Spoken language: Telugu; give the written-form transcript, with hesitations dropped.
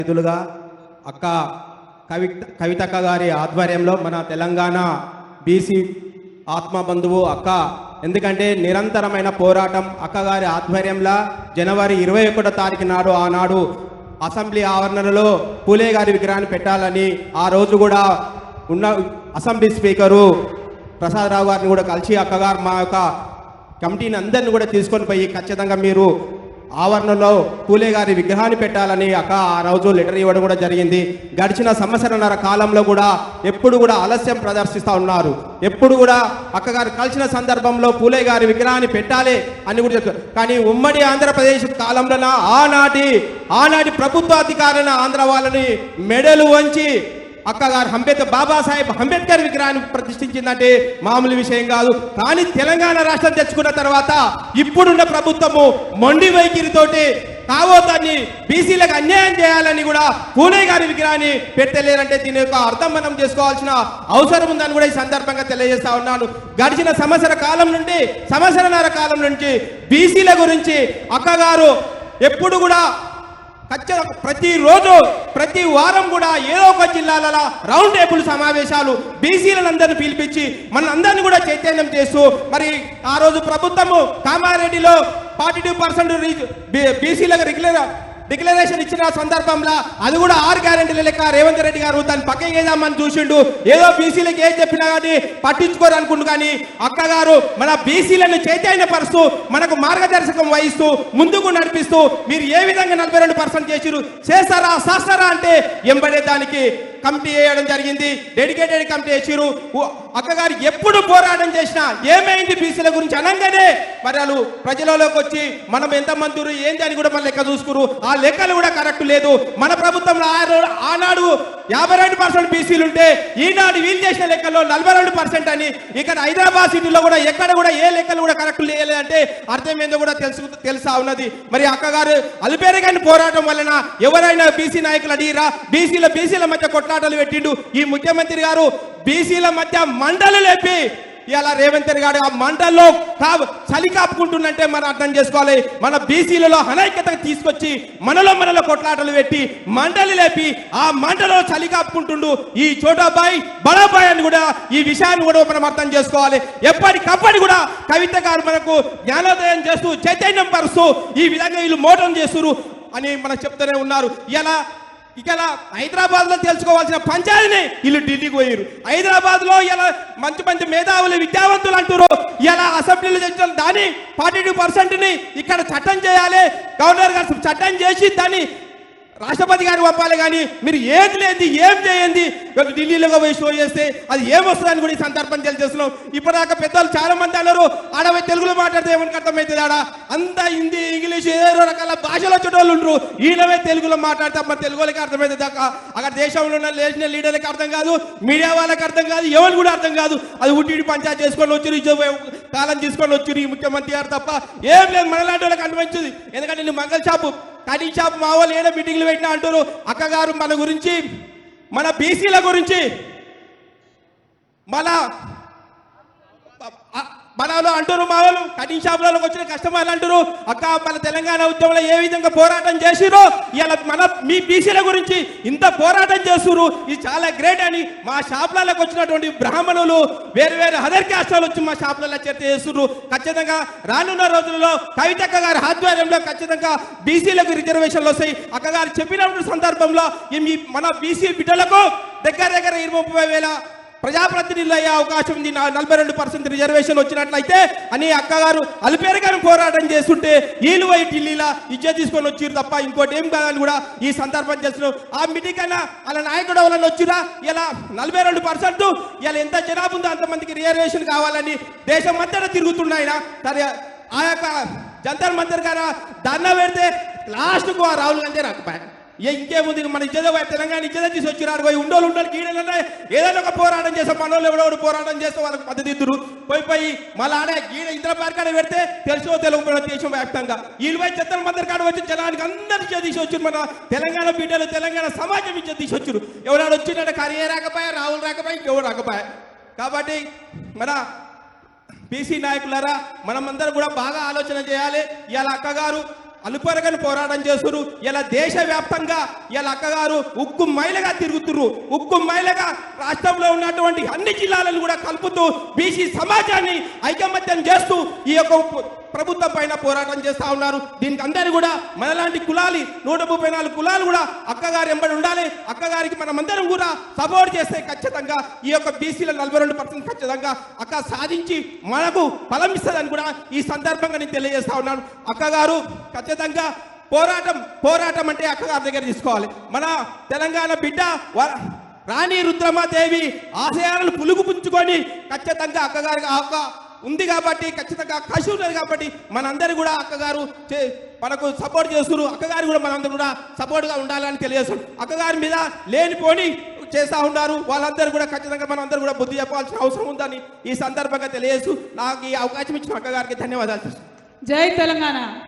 అతిథులుగా అక్క కవితక్క గారి ఆధ్వర్యంలో మన తెలంగాణ బీసీ ఆత్మబంధువు అక్క, ఎందుకంటే నిరంతరమైన పోరాటం అక్కగారి ఆధ్వర్యంలో జనవరి 21వ తారీఖు నాడు ఆనాడు అసెంబ్లీ ఆవరణలో పూలే గారి విగ్రహాన్ని పెట్టాలని ఆ రోజు కూడా ఉన్న అసెంబ్లీ స్పీకరు ప్రసాదరావు గారిని కూడా కలిసి అక్కగారు మా యొక్క కమిటీని అందరిని కూడా తీసుకొని పోయి ఖచ్చితంగా మీరు ఆవరణలో పూలే గారి విగ్రహాన్ని పెట్టాలని అక్క ఆ రోజు లెటర్ ఇవ్వడం కూడా జరిగింది. గడిచిన సంవత్సరన్నర కాలంలో కూడా ఎప్పుడు కూడా ఆలస్యం ప్రదర్శిస్తూ ఉన్నారు. ఎప్పుడు కూడా అక్కగారు కలిసిన సందర్భంలో పూలే గారి విగ్రహాన్ని పెట్టాలి అని కూడా చెప్తారు. కానీ ఉమ్మడి ఆంధ్రప్రదేశ్ కాలంలో ఆనాటి ప్రభుత్వ అధికారులను ఆంధ్ర వాళ్ళని మెడలు వంచి అక్కగారు బాబాసాహెబ్ అంబేద్కర్ విగ్రహాన్ని ప్రతిష్ఠించిందంటే మామూలు విషయం కాదు. కానీ తెలంగాణ రాష్ట్రం తెచ్చుకున్న తర్వాత ఇప్పుడున్న ప్రభుత్వము మొండి వైఖరితోటి కావోతాన్ని బీసీలకు అన్యాయం చేయాలని కూడా పూలే గారి విగ్రహాన్ని పెట్టలేరంటే దీని యొక్క అర్థం మనం చేసుకోవాల్సిన అవసరం ఉందని కూడా ఈ సందర్భంగా తెలియజేస్తా ఉన్నాను. గడిచిన సంవత్సరన్నర కాలం నుంచి బీసీల గురించి అక్కగారు ఎప్పుడు కూడా ప్రతిరోజు ప్రతి వారం కూడా ఏదో ఒక జిల్లాలలో రౌండ్ టేబుల్ సమావేశాలు బీసీలందరినీ పిలిపించి మనందరినీ కూడా చైతన్యం చేస్తూ మరి ఆ రోజు ప్రభుత్వము కామారెడ్డిలో 42% బీసీలకు డిక్లరేషన్ ఇచ్చిన సందర్భంలో అది కూడా 6 గ్యారెంటీల లెక్క రేవంత్ రెడ్డి గారు దాన్ని పక్కకేద్దామని చూసిండు. ఏదో బీసీలకు ఏం చెప్పినా కానీ పట్టించుకోరు అనుకుంటు. కానీ అక్కగారు మన బీసీలను చైతన్యపరుస్తూ మనకు మార్గదర్శకం వహిస్తూ ముందుకు నడిపిస్తూ మీరు ఏ విధంగా 42% చేస్తారా అంటే ఎంబడే దానికి కమిటీ వేయడం జరిగింది. డెడికేటెడ్ కమిటీ వేసిరు. అక్కగారు ఎప్పుడు పోరాటం చేసినా ఏమైంది బీసీల గురించి అనగానే మరి వాళ్ళు ప్రజలలోకి వచ్చి మనం ఎంత మందురు ఏంటి అని కూడా మన లెక్క చూసుకురు. ఆ లెక్కలు కూడా కరెక్ట్ లేదు. మన ప్రభుత్వంలో ఆనాడు 52% బీసీలు ఉంటే ఈనాడు వీళ్ళు చేసిన లెక్కల్లో 42% అని ఇక్కడ హైదరాబాద్ సిటీలో కూడా ఎక్కడ కూడా ఏ లెక్కలు కూడా కరెక్ట్ లేదంటే అర్థం ఏందో కూడా తెలుసా ఉన్నది. మరి అక్కగారు అలిపేరగాని పోరాటం వలన ఎవరైనా బీసీ నాయకులు అడిగిరా బీసీల మధ్య కొట్లాటలు పెట్టిండు. ఈ ముఖ్యమంత్రి గారు బీసీల మధ్య మంటలు లేపి ఇలా రేవంత్ రెడ్డి గారు ఆ మంటల్లో చలి కాపుకుంటుందంటే మనం అర్థం చేసుకోవాలి. మన బీసీలలో అనైక్యత తీసుకొచ్చి మనలో కొట్లాటలు పెట్టి మంటలు లేపి ఆ మంటలో చలి కాపుకుంటుండు ఈ చోటాబాయ్ బడాబాయ్ అని కూడా ఈ విషయాన్ని కూడా మనం అర్థం చేసుకోవాలి. ఎప్పటికప్పటి కూడా కవిత గారు మనకు జ్ఞానోదయం చేస్తూ చైతన్యం పరుస్తూ ఈ విధంగా వీళ్ళు మోటం చేస్తున్నారు అని మనకు చెప్తూనే ఉన్నారు. ఇలా హైదరాబాద్ లో తెలుసుకోవాల్సిన పంచాయతీని వీళ్ళు ఢిల్లీకి పోయారు. హైదరాబాద్ లో ఇలా మంచి మేధావులు విద్యావంతులు అంటారు. ఇలా అసెంబ్లీలో తెచ్చిన దాన్ని 42% ఇక్కడ చట్టం చేయాలి. గవర్నర్ గారు చట్టం చేసి దాన్ని రాష్ట్రపతి గారికి పంపాలి. కానీ మీరు ఏం చేయండి ఢిల్లీలో పోయి షో చేస్తే అది ఏమొస్తుందని కూడా ఈ సందర్భం తెలియజేస్తున్నాం. ఇప్పటిదాకా పెద్దలు చాలా మంది అన్నారు ఆడవై తెలుగులో మాట్లాడితే ఏమని అర్థమవుతుంది ఆడ అంతా హిందీ ఇంగ్లీష్ ఏదో రకాల భాషలో వచ్చేటోళ్ళు ఉంటారు. ఈడవే తెలుగులో మాట్లాడితే మన తెలుగు వాళ్ళకి అర్థమవుతుంది దాకా అక్కడ దేశంలో ఉన్న నేషనల్ లీడర్లకు అర్థం కాదు, మీడియా వాళ్ళకి అర్థం కాదు, ఎవరు కూడా అర్థం కాదు. అది ఉట్టి పంచాయతీ చేసుకొని వచ్చారు, కాలం తీసుకొని వచ్చారు ఈ ముఖ్యమంత్రి గారు తప్ప ఏం లేదు. మనలాంటి వాళ్ళకి అనిపించింది. ఎందుకంటే నేను మంగళ కటింగ్ షాప్ మా వాళ్ళు ఏదో మీటింగ్లు పెట్టినా అంటారు. అక్కగారు మన గురించి మన బీసీల గురించి మనలో అంటారు. మా వాళ్ళు కటింగ్ షాపులకు వచ్చిన కస్టమర్లు అంటారు అక్క మన తెలంగాణ ఉద్యమంలో ఏ విధంగా పోరాటం చేసిరో ఇలా మీ బీసీల గురించి ఇంత పోరాటం చేస్తున్నారు ఇది చాలా గ్రేట్ అని మా షాపులకు వచ్చినటువంటి బ్రాహ్మణులు వేరు అదర్ క్యాస్టులు వచ్చి మా షాపులలో చర్చ చేస్తున్నారు. ఖచ్చితంగా రానున్న రోజుల్లో కవితక్క గారి ఆధ్వర్యంలో ఖచ్చితంగా బీసీలకు రిజర్వేషన్లు వస్తాయి. అక్కగారు చెప్పినటువంటి సందర్భంలో మన బీసీ బిడ్డలకు దగ్గర 20-30 వేల ప్రజాప్రతినిధులు అయ్యే అవకాశం ఉంది. 42% రిజర్వేషన్ వచ్చినట్లయితే అని అక్కగారు అలిపేరగాని పోరాటం చేస్తుంటే వీళ్ళు పోయి ఢిల్లీలో ఇజ్జత్ తీసుకొని వచ్చిరు తప్ప ఇంకోటి ఏం కాదని కూడా ఈ సందర్భం చేస్తున్నాం. ఆ మీటింగ్ అయినా అలా నాయకుడు వాళ్ళని వచ్చిరా ఇలా 42% ఇలా ఎంత జనాభా ఉందో అంతమందికి రిజర్వేషన్ కావాలని దేశం అంతటా తిరుగుతున్నాయినా సరే ఆ యొక్క జంతర్ మంతర్ గారు ధర్నా పెడితే లాస్ట్కు ఆ రాహుల్ గాంధీ రాకపోయా ఇంకేముంది మన ఇచ్చేదో తెలంగాణ ఇచ్చేదో తీసి వచ్చిరారు పోయి ఉండోళ్ళు గీడలన్నా ఏదైనా ఒక పోరాటం చేస్తాం. మనోళ్ళు ఎవడో పోరాటం చేస్తే వాళ్ళకి పద్ధతి ఇద్దరు పోయి మళ్ళీ ఆడే గీడ ఇంద్ర పార్కాడ పెడితే తెలుసో తెలుగు దేశం వ్యాప్తంగా వీళ్ళు పోయి చెత్తల మందరి కాడ వచ్చి జనానికి అందరికీ తీసి వచ్చారు. మన తెలంగాణ బిడ్డలు తెలంగాణ సమాజం ఇచ్చే తీసి వచ్చారు. ఎవరైనా వచ్చినట్టు కరియే రాకపోయా రాహుల్ రాకపోయా ఇంకెవరు రాకపోయా. కాబట్టి మన బీసీ నాయకులారా మనమందరం కూడా బాగా ఆలోచన చేయాలి. ఇవాళ అక్కగారు అలుపెరగని పోరాటం చేస్తున్నారు. ఇలా దేశవ్యాప్తంగా ఇలా అక్కగారు ఉక్కు మైలగా తిరుగుతున్నారు. ఉక్కు మైలగా రాష్ట్రంలో ఉన్నటువంటి అన్ని జిల్లాలను కూడా కలుపుతూ బీసీ సమాజాన్ని ఐకమత్యం చేస్తూ ఈ యొక్క ప్రభుత్వం పైన పోరాటం చేస్తా ఉన్నారు. దీనికి అందరూ కూడా మనలాంటి కులాలు 134 కులాలు కూడా అక్కగారు ఎంబడి ఉండాలి. అక్కగారికి మనమందరం కూడా సపోర్ట్ చేస్తే ఖచ్చితంగా ఈ యొక్క బీసీల 42% ఖచ్చితంగా అక్క సాధించి మనకు ఫలం ఇస్తుందని కూడా ఈ సందర్భంగా నేను తెలియజేస్తా ఉన్నాను. అక్కగారు ఖచ్చితంగా పోరాటం అంటే అక్కగారి దగ్గర తీసుకోవాలి. మన తెలంగాణ బిడ్డ రాణి రుద్రమాదేవి ఆశయాలను పులుగుపుచ్చుకొని ఖచ్చితంగా అక్కగారికి ఉంది కాబట్టి ఖచ్చితంగా కసి ఉన్నది కాబట్టి మనందరూ కూడా అక్కగారు మనకు సపోర్ట్ చేస్తున్నారు. అక్కగారు కూడా మనందరూ కూడా సపోర్ట్గా ఉండాలని తెలియజేస్తున్నారు. అక్కగారి మీద లేనిపోని చేస్తూ ఉన్నారు. వాళ్ళందరూ కూడా ఖచ్చితంగా మనందరూ కూడా బుద్ధి చెప్పాల్సిన అవసరం ఉందని ఈ సందర్భంగా తెలియజేస్తూ నాకు ఈ అవకాశం ఇచ్చిన అక్కగారికి ధన్యవాదాలు. జై తెలంగాణ.